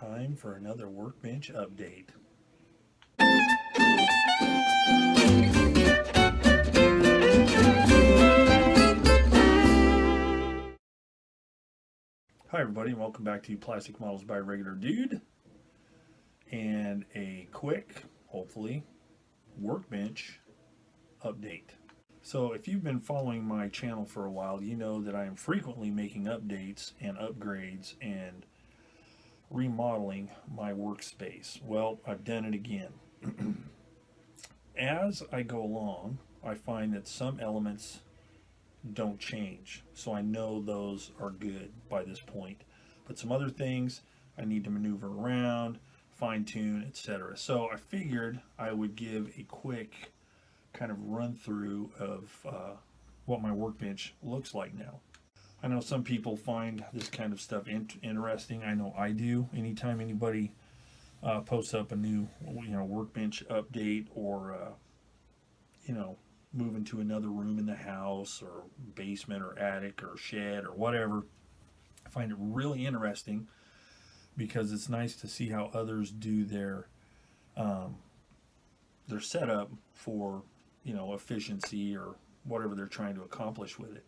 time for another Workbench update. Hi everybody, and welcome back to Plastic Models by Regular Dude, and a quick, hopefully, Workbench update. So if you've been following my channel for a while, you know that I am frequently making updates and upgrades and remodeling my workspace. Well, I've done it again. As I go along, I find that some elements don't change, so I know those are good by this point, but some other things I need to maneuver around, fine-tune, etc. So I figured I would give a quick kind of run through of what my workbench looks like now. I know some people find this kind of stuff interesting. I know I do. Anytime anybody posts up a new workbench update, or move into another room in the house or basement or attic or shed or whatever, I find it really interesting because it's nice to see how others do their setup for efficiency or whatever they're trying to accomplish with it.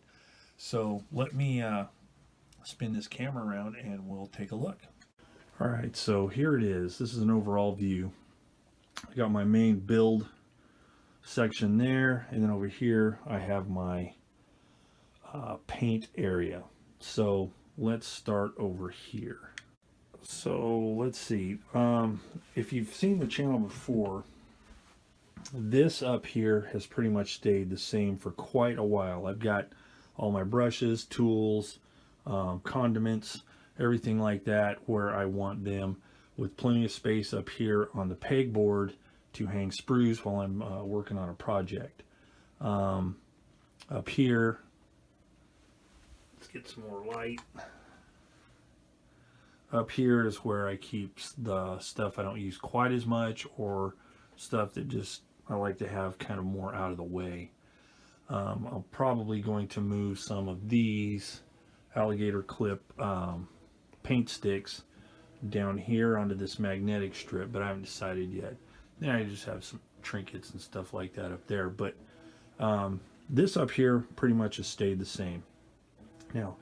So let me spin this camera around and we'll take a look. All right, so here it is. This is an overall view. I got my main build section there, and then over here I have my paint area. So let's start over here. So let's see, if you've seen the channel before, this up here has pretty much stayed the same for quite a while. I've got all my brushes, tools, condiments, everything like that where I want them, with plenty of space up here on the pegboard to hang sprues while I'm working on a project. Up here, let's get some more light. Up here is where I keep the stuff I don't use quite as much, or stuff that just I like to have kind of more out of the way. I'm probably going to move some of these alligator clip paint sticks down here onto this magnetic strip, but I haven't decided yet. Then I just have some trinkets and stuff like that up there, but this up here pretty much has stayed the same. Now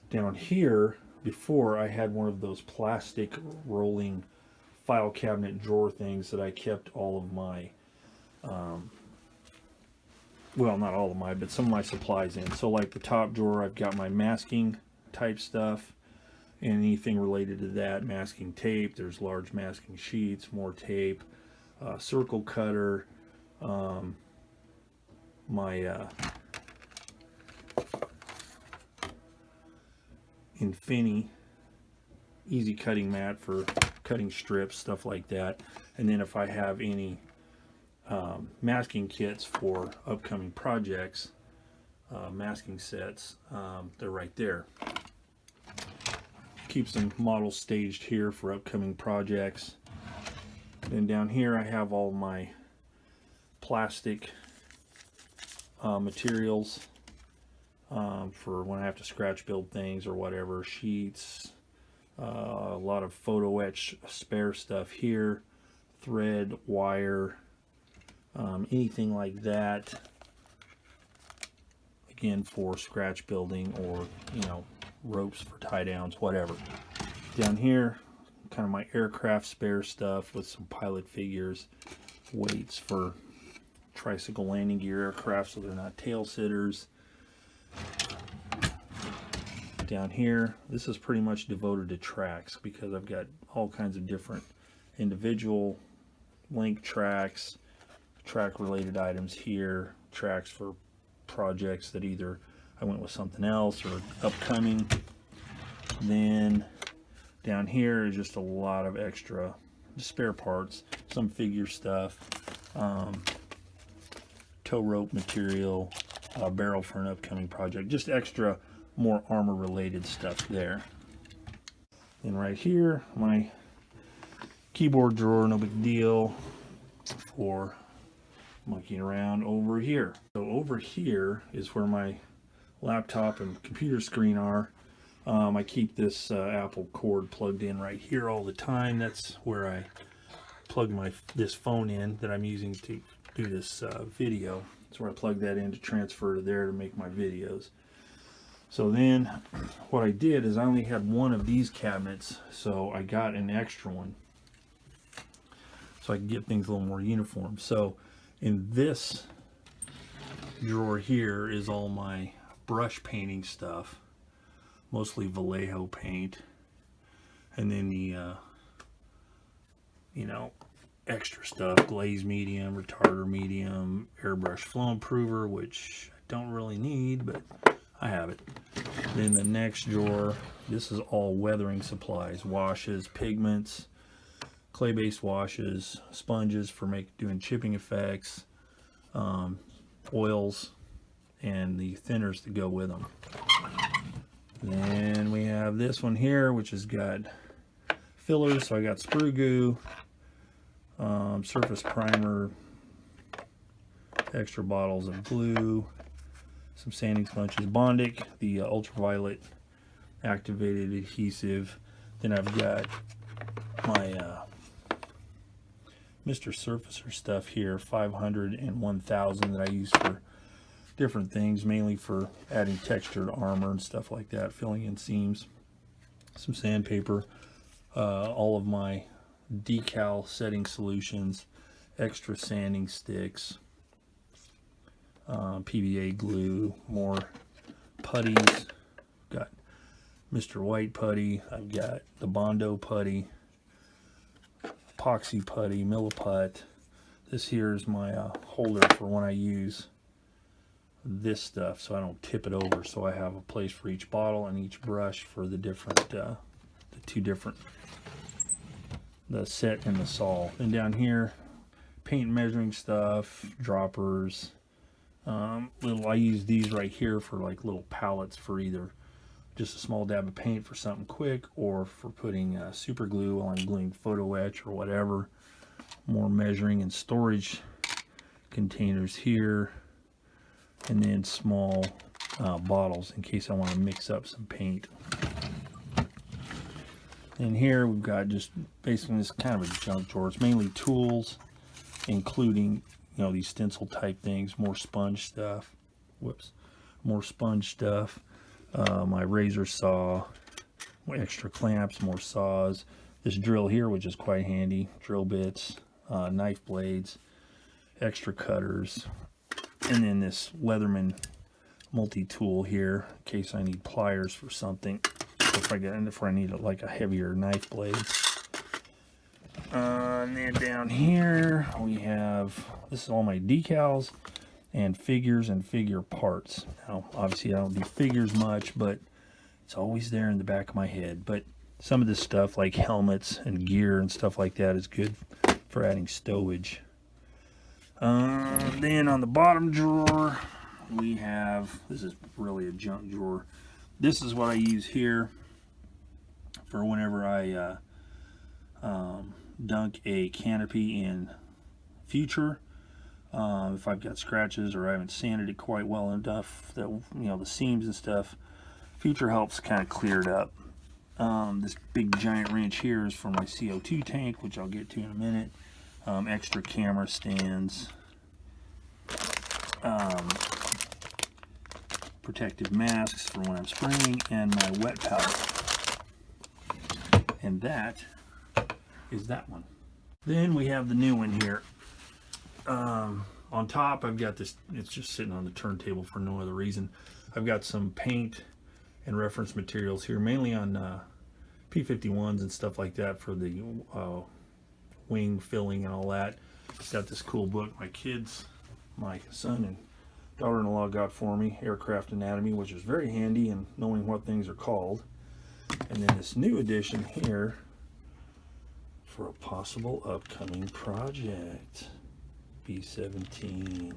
down here, before I had one of those plastic rolling file cabinet drawer things that I kept all of my well, not all of my, but some of my supplies in. So like the top drawer, I've got my masking type stuff and anything related to that, masking tape, there's large masking sheets, more tape, circle cutter, my Infini easy cutting mat for cutting strips, stuff like that. And then if I have any masking kits for upcoming projects, masking sets, they're right there. Keep some models staged here for upcoming projects. Then down here I have all my plastic materials for when I have to scratch build things or whatever, sheets, a lot of photo etch spare stuff here, thread, wire, anything like that, again for scratch building, or ropes for tie downs, whatever. Down here, kind of my aircraft spare stuff with some pilot figures, weights for tricycle landing gear aircraft so they're not tail sitters. Down here, this is pretty much devoted to tracks because I've got all kinds of different individual link tracks, track related items here, tracks for projects that either I went with something else or upcoming. Then down here is just a lot of extra spare parts, some figure stuff, tow rope material, a barrel for an upcoming project, just extra more armor related stuff there. And right here, my keyboard drawer, no big deal, for monkeying around over here. So over here is where my laptop and computer screen are. I keep this Apple cord plugged in right here all the time. That's where I plug this phone in that I'm using to do this video. That's where I plug that in to transfer to there to make my videos. So then what I did is I only had one of these cabinets, so I got an extra one so I can get things a little more uniform. So in this drawer here is all my brush painting stuff, mostly Vallejo paint, and then the you know, extra stuff, glaze medium, retarder medium, airbrush flow improver, which I don't really need, but I have it. Then the next drawer, this is all weathering supplies, washes, pigments, clay-based washes, sponges for doing chipping effects, oils, and the thinners to go with them. Then we have this one here, which has got fillers. So I got sprue goo, surface primer, extra bottles of glue, some sanding sponges, Bondic, the ultraviolet activated adhesive. Then I've got my Mr. Surfacer stuff here, 500 and 1000, that I use for different things, mainly for adding texture to armor and stuff like that, filling in seams. Some sandpaper, all of my decal setting solutions, extra sanding sticks, PVA glue, more putties. Got Mr. White putty, I've got the Bondo putty, epoxy putty, Milliput. This here is my holder for when I use this stuff, so I don't tip it over, so I have a place for each bottle and each brush for the different the two different, the set and the sol. And down here, paint measuring stuff, droppers, I use these right here for like little palettes for either just a small dab of paint for something quick, or for putting super glue while I'm gluing photo etch or whatever. More measuring and storage containers here, and then small bottles in case I want to mix up some paint. And here we've got just basically this kind of a junk drawer. It's mainly tools, including, you know, these stencil type things, more sponge stuff. Whoops, more sponge stuff. My razor saw, extra clamps, more saws. This drill here, which is quite handy, drill bits, knife blades, extra cutters, and then this Leatherman multi-tool here in case I need pliers for something, if I need like a heavier knife blade. And then down here we have, this is all my decals and figures and figure parts. Now obviously I don't do figures much, but it's always there in the back of my head. But some of this stuff like helmets and gear and stuff like that is good for adding stowage. Then on the bottom drawer we have, this is really a junk drawer. This is what I use here for whenever I dunk a canopy in Future. If I've got scratches or I haven't sanded it quite well enough, that, you know, the seams and stuff, Future helps kind of clear it up. This big giant wrench here is for my CO2 tank, which I'll get to in a minute. Extra camera stands, protective masks for when I'm spraying, and my wet powder. And that is that one. Then we have the new one here. On top I've got this, it's just sitting on the turntable for no other reason. I've got some paint and reference materials here, mainly on P51s and stuff like that for the wing filling and all that. Got this cool book my son and daughter-in-law got for me, Aircraft Anatomy, which is very handy in knowing what things are called. And then this new edition here for a possible upcoming project, B17.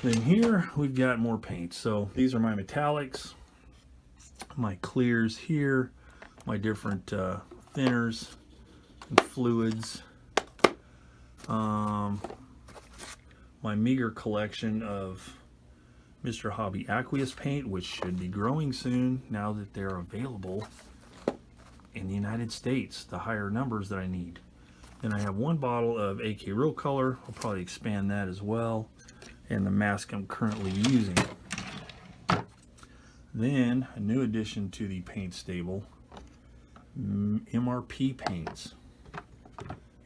Then here we've got more paint. So these are my metallics, my clears here, my different thinners and fluids, my meager collection of Mr. Hobby Aqueous paint, which should be growing soon now that they're available in the United States, the higher numbers that I need. Then I have one bottle of AK Real Color. I'll probably expand that as well. And the mask I'm currently using. Then a new addition to the paint stable, MRP paints,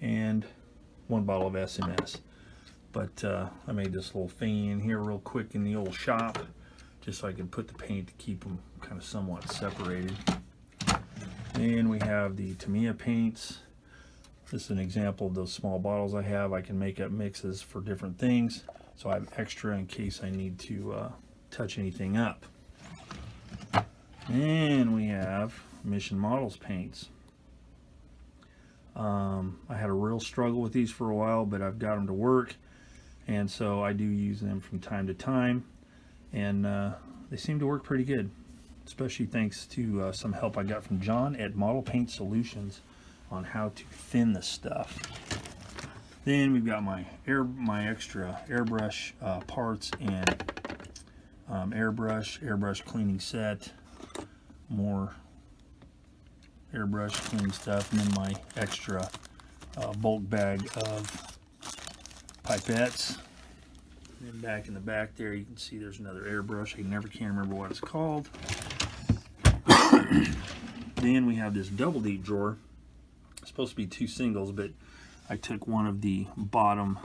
and one bottle of SMS. But I made this little thing in here real quick in the old shop, just so I could put the paint to keep them kind of somewhat separated. And we have the Tamiya paints. This is an example of those small bottles I have. I can make up mixes for different things, so I have extra in case I need to touch anything up. And we have Mission Models paints. I had a real struggle with these for a while, but I've got them to work, and so I do use them from time to time, and they seem to work pretty good, especially thanks to some help I got from John at Model Paint Solutions on how to thin the stuff. Then we've got my extra airbrush parts and airbrush cleaning set, more airbrush cleaning stuff, and then my extra bulk bag of pipettes. And then back in the back there, you can see there's another airbrush. I never can remember what it's called. Then we have this double deep drawer. It's supposed to be 2 singles, but I took one of the bottom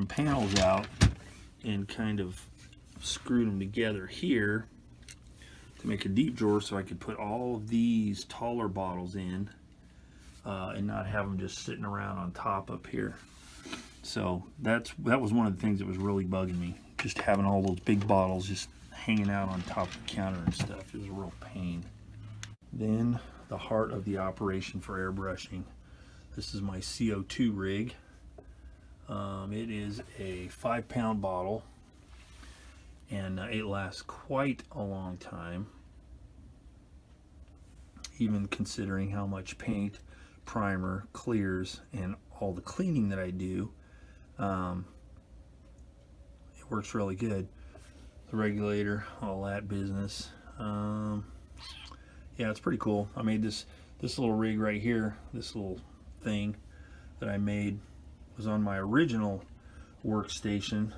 panels out and kind of screwed them together here to make a deep drawer, so I could put all of these taller bottles in and not have them just sitting around on top up here. So that was one of the things that was really bugging me, just having all those big bottles just hanging out on top of the counter and stuff. It was a real pain. Then the heart of the operation for airbrushing. This is my CO2 rig. It is a 5-pound bottle, and it lasts quite a long time, even considering how much paint, primer, clears, and all the cleaning that I do. It works really good. The regulator, all that business. Yeah, it's pretty cool. I made this little rig right here. This little thing that I made was on my original workstation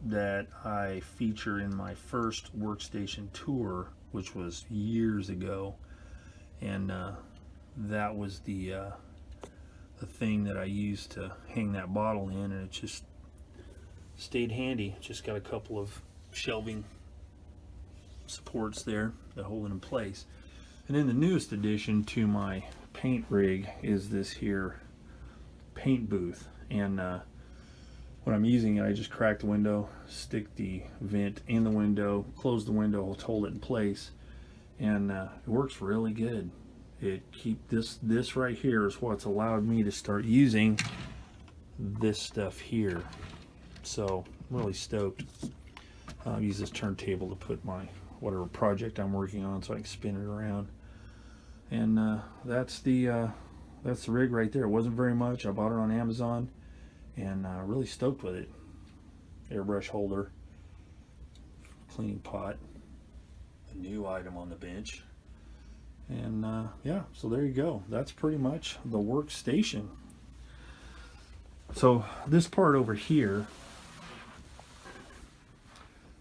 that I feature in my first workstation tour, which was years ago, and that was the thing that I used to hang that bottle in, and it just stayed handy. Just got a couple of shelving supports there that hold it in place. And then the newest addition to my paint rig is this here paint booth, and when I'm using it, I just crack the window, stick the vent in the window, close the window, hold it in place, and it works really good. This right here is what's allowed me to start using this stuff here. So I'm really stoked. I'll use this turntable to put my whatever project I'm working on so I can spin it around. And that's the rig right there. It wasn't very much. I bought it on Amazon, and really stoked with it. Airbrush holder, cleaning pot, a new item on the bench, and yeah, so there you go. That's pretty much the workstation. So this part over here,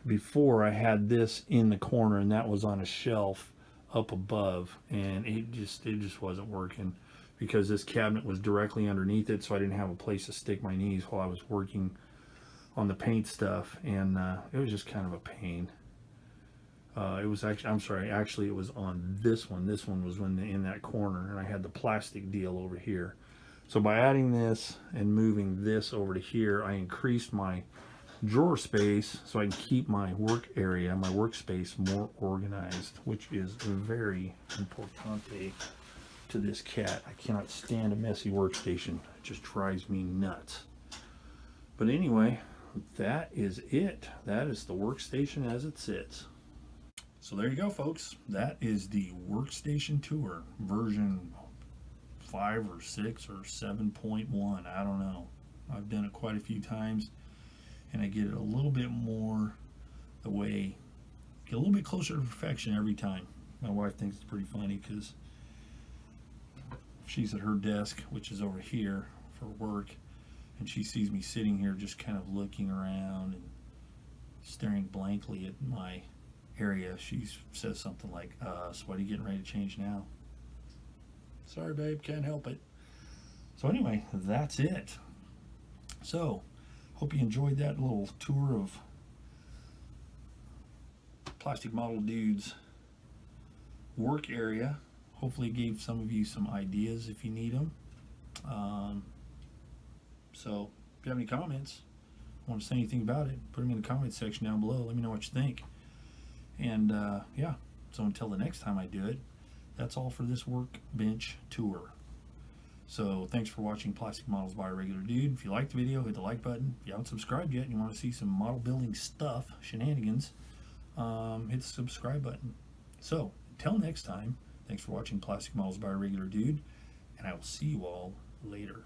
before I had this in the corner, and that was on a shelf up above, and it just wasn't working because this cabinet was directly underneath it, so I didn't have a place to stick my knees while I was working on the paint stuff, and it was just kind of a pain. It was actually it was on this one. This one was in that corner, and I had the plastic deal over here. So by adding this and moving this over to here, I increased my drawer space so I can keep my work area, my workspace, more organized, which is very importante to this cat. I cannot stand a messy workstation. It just drives me nuts. But anyway, that is it. That is the workstation as it sits. So there you go, folks. That is the workstation tour, version 5 or 6 or 7.1. I don't know. I've done it quite a few times. and I get it a little bit more the way, get a little bit closer to perfection every time. My wife thinks it's pretty funny because she's at her desk, which is over here for work, and she sees me sitting here just kind of looking around and staring blankly at my area. She says something like, so what are you getting ready to change now? Sorry, babe, can't help it. So anyway, that's it. So, hope you enjoyed that little tour of Plastic Model Dude's work area. Hopefully it gave some of you some ideas if you need them. So, if you have any comments, want to say anything about it, put them in the comments section down below. Let me know what you think. And yeah, so until the next time I do it, that's all for this Workbench tour. So thanks for watching Plastic Models by a Regular Dude. If you liked the video, hit the like button. If you haven't subscribed yet and you want to see some model building stuff, shenanigans, hit the subscribe button. So until next time, thanks for watching Plastic Models by a Regular Dude, and I will see you all later.